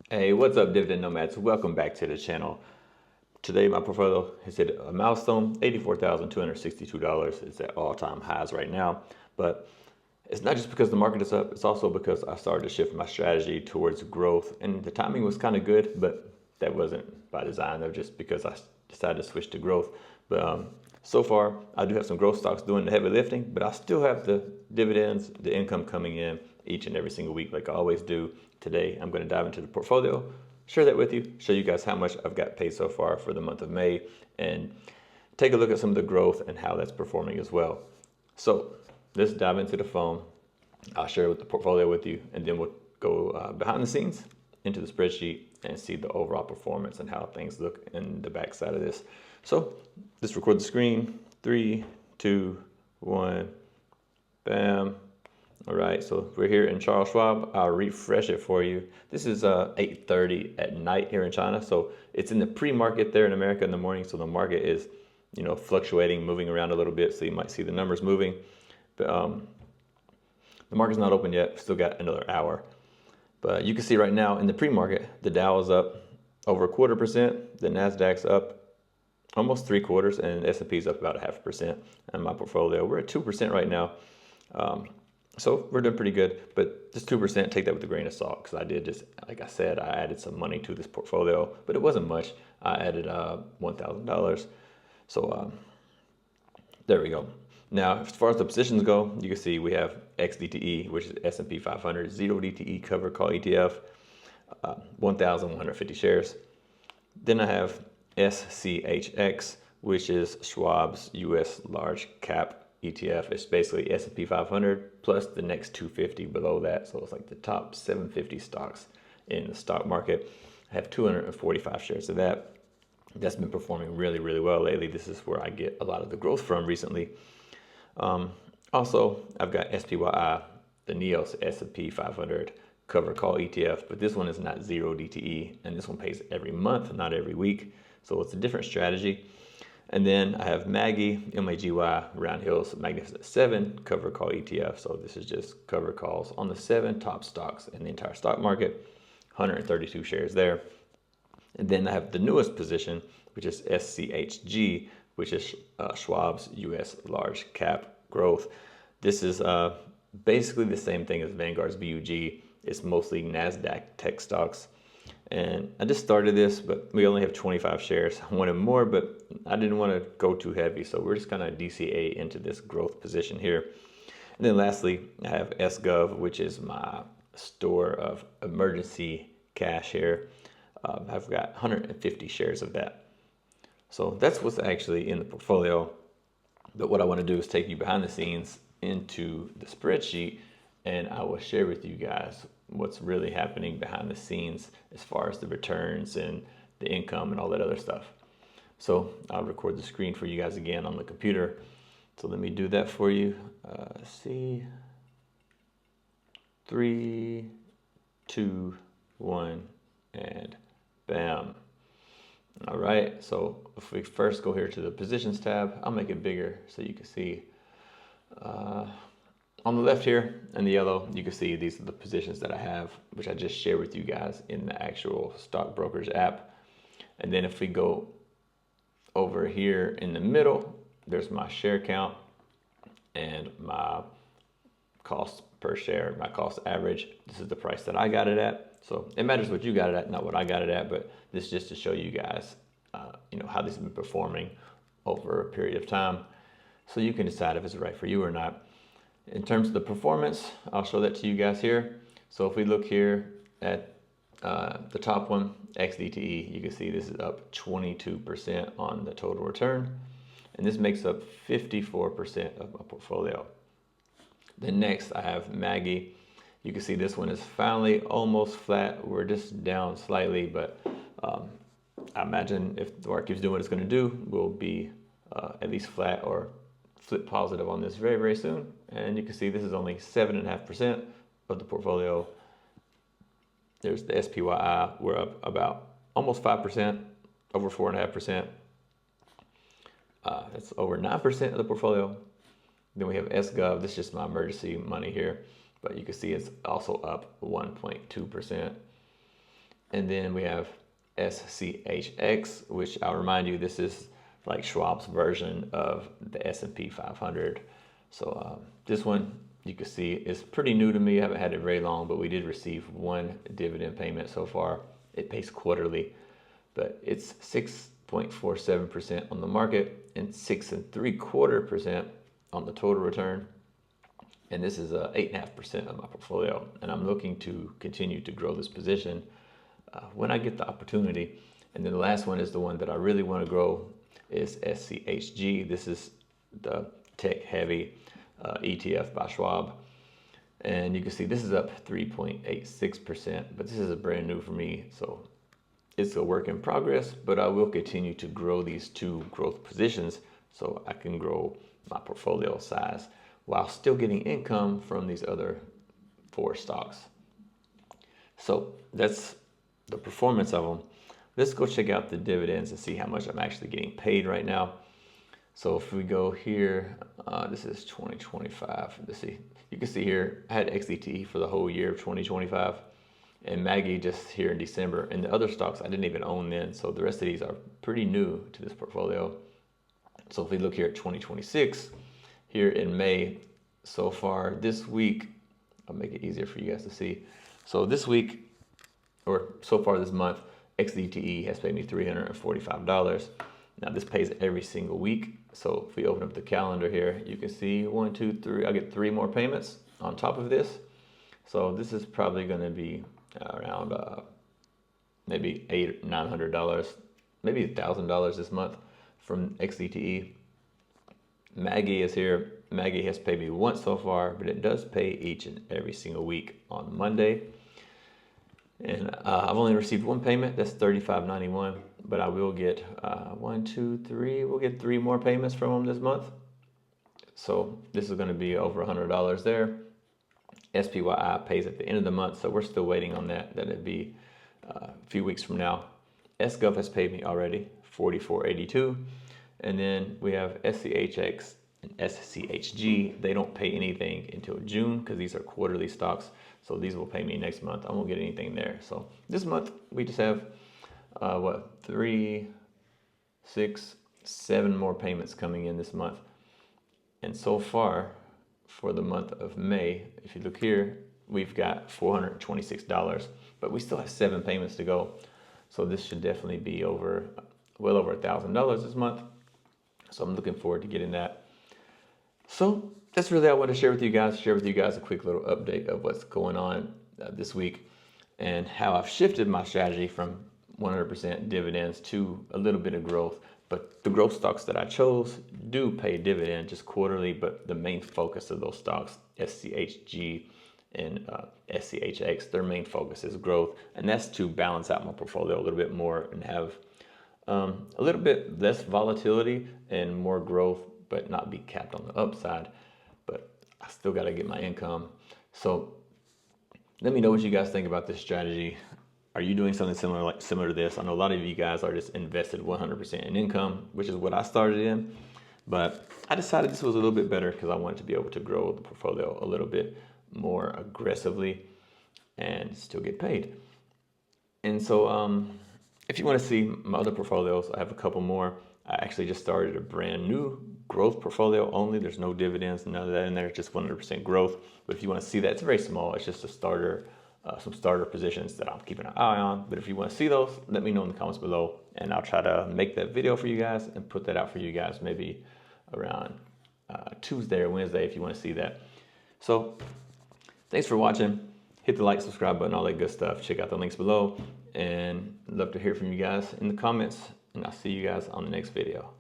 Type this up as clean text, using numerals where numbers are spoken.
Hey, what's up, Dividend Nomads? Welcome back to the channel. Today, my portfolio has hit a milestone, $84,262. It's at all-time highs right now. But it's not just because the market is up, it's also because I started to shift my strategy towards growth. And the timing was kind of good, but that wasn't by design. That was just because I decided to switch to growth. But so far, I do have some growth stocks doing the heavy lifting, but I still have the dividends, the income coming in each and every single week like I always do. Today, I'm going to dive into the portfolio, share that with you, show you guys how much I've got paid so far for the month of May, and take a look at some of the growth and how that's performing as well. So let's dive into the phone. I'll share with the portfolio with you, and then we'll go behind the scenes into the spreadsheet and see the overall performance and how things look in the backside of this. So let's record the screen. 3, 2, 1, bam. All right, so we're here in Charles Schwab. I'll refresh it for you. This is 8:30 at night here in China, so it's in the pre-market there in America in the morning. So the market is, fluctuating, moving around a little bit. So you might see the numbers moving, but the market's not open yet. Still got another hour. But you can see right now in the pre-market, the Dow is up over 1/4%. The Nasdaq's up almost 3/4, and S&P's up about 0.5%. And my portfolio, we're at 2% right now. So we're doing pretty good, but just 2%, take that with a grain of salt, because I did just, like I said, I added some money to this portfolio, but it wasn't much. I added $1,000. So there we go. Now, as far as the positions go, you can see we have XDTE, which is S&P 500, 0DTE covered call ETF, 1,150 shares. Then I have SCHX, which is Schwab's US large cap ETF. It's basically S&P 500 plus the next 250 below that. So it's like the top 750 stocks in the stock market. I have 245 shares of that. That's been performing really, really well lately. This is where I get a lot of the growth from recently. Also, I've got SPYI, the NEOS S&P 500 cover call ETF, but this one is not 0DTE, and this one pays every month, not every week. So it's a different strategy. And then I have Maggie, MAGY, Round Hills Magnificent 7 cover call ETF. So this is just cover calls on the 7 top stocks in the entire stock market, 132 shares there. And then I have the newest position, which is SCHG, which is Schwab's US large cap growth. This is basically the same thing as Vanguard's VUG. It's mostly NASDAQ tech stocks. And I just started this, but we only have 25 shares. I wanted more, but I didn't want to go too heavy. So we're just kind of DCA into this growth position here. And then lastly, I have SGov, which is my store of emergency cash here. I've got 150 shares of that. So that's what's actually in the portfolio. But what I want to do is take you behind the scenes into the spreadsheet, and I will share with you guys what's really happening behind the scenes as far as the returns and the income and all that other stuff. So I'll record the screen for you guys again on the computer. So let me do that for you. See, 3, 2, 1, and bam. All right, so if we first go here to the positions tab, I'll make it bigger so you can see. On the left here in the yellow, you can see these are the positions that I have, which I just shared with you guys in the actual stock brokerage app. And then if we go over here in the middle, there's my share count and my cost per share, my cost average. This is the price that I got it at. So it matters what you got it at, not what I got it at, but this is just to show you guys, how this has been performing over a period of time. So you can decide if it's right for you or not. In terms of the performance, I'll show that to you guys here. So if we look here at the top one, XDTE, you can see this is up 22% on the total return. And this makes up 54% of my portfolio. Then next I have Maggie. You can see this one is finally almost flat. We're just down slightly, but I imagine if the market keeps doing what it's going to do, we'll be at least flat or flip positive on this very, very soon. And you can see this is only 7.5% of the portfolio. There's the SPYI. We're up about almost 5%, over 4.5%. That's over 9% of the portfolio. Then we have SGov. This is just my emergency money here, but you can see it's also up 1.2%. And then we have SCHX, which I'll remind you, this is like Schwab's version of the S&P 500. So this one, you can see, is pretty new to me. I haven't had it very long, but we did receive one dividend payment so far. It pays quarterly, but it's 6.47% on the market and 6.75% on the total return. And this is 8.5% of my portfolio. And I'm looking to continue to grow this position when I get the opportunity. And then the last one is the one that I really want to grow, is SCHG. This is the tech heavy ETF by Schwab. And you can see this is up 3.86%, but this is a brand new for me. So it's a work in progress, but I will continue to grow these two growth positions so I can grow my portfolio size while still getting income from these other 4 stocks. So that's the performance of them. Let's go check out the dividends and see how much I'm actually getting paid right now. So if we go here, this is 2025. Let's see. You can see here, I had XDT for the whole year of 2025, and Maggie just here in December. And the other stocks I didn't even own then, so the rest of these are pretty new to this portfolio. So if we look here at 2026, here in May, so far this week, I'll make it easier for you guys to see. So this week, or so far this month, XDTE has paid me $345. Now this pays every single week. So if we open up the calendar here, you can see 1, 2, 3, I get 3 more payments on top of this. So this is probably gonna be around maybe $800, $900, maybe $1,000 this month from XDTE. Maggie is here. Maggie has paid me once so far, but it does pay each and every single week on Monday. And I've only received one payment, that's $35.91, but I will get 1, 2, 3, we'll get 3 more payments from them this month. So this is gonna be over $100 there. SPYI pays at the end of the month, so we're still waiting on that. That'll be a few weeks from now. SGov has paid me already, $44.82. And then we have SCHX and SCHG. They don't pay anything until June because these are quarterly stocks. So these will pay me next month. I won't get anything there. So this month we just have 3, 6, 7 more payments coming in this month. And so far for the month of May, if you look here, we've got $426, but we still have 7 payments to go. So this should definitely be well over $1,000 this month. So I'm looking forward to getting that. So that's really what I want to share with you guys. Share with you guys a quick little update of what's going on this week and how I've shifted my strategy from 100% dividends to a little bit of growth. But the growth stocks that I chose do pay dividend just quarterly, but the main focus of those stocks, SCHG and SCHX, their main focus is growth. And that's to balance out my portfolio a little bit more and have a little bit less volatility and more growth, but not be capped on the upside. But I still got to get my income. So let me know what you guys think about this strategy. Are you doing something similar to this? I know a lot of you guys are just invested 100% in income, which is what I started in. But I decided this was a little bit better because I wanted to be able to grow the portfolio a little bit more aggressively and still get paid. And so if you want to see my other portfolios, I have a couple more. I actually just started a brand new growth portfolio only. There's no dividends, none of that in there, just 100% growth. But if you want to see that, it's very small. It's just a starter, some starter positions that I'm keeping an eye on. But if you want to see those, let me know in the comments below, and I'll try to make that video for you guys and put that out for you guys maybe around Tuesday or Wednesday if you want to see that. So thanks for watching. Hit the like, subscribe button, all that good stuff. Check out the links below, and love to hear from you guys in the comments, and I'll see you guys on the next video.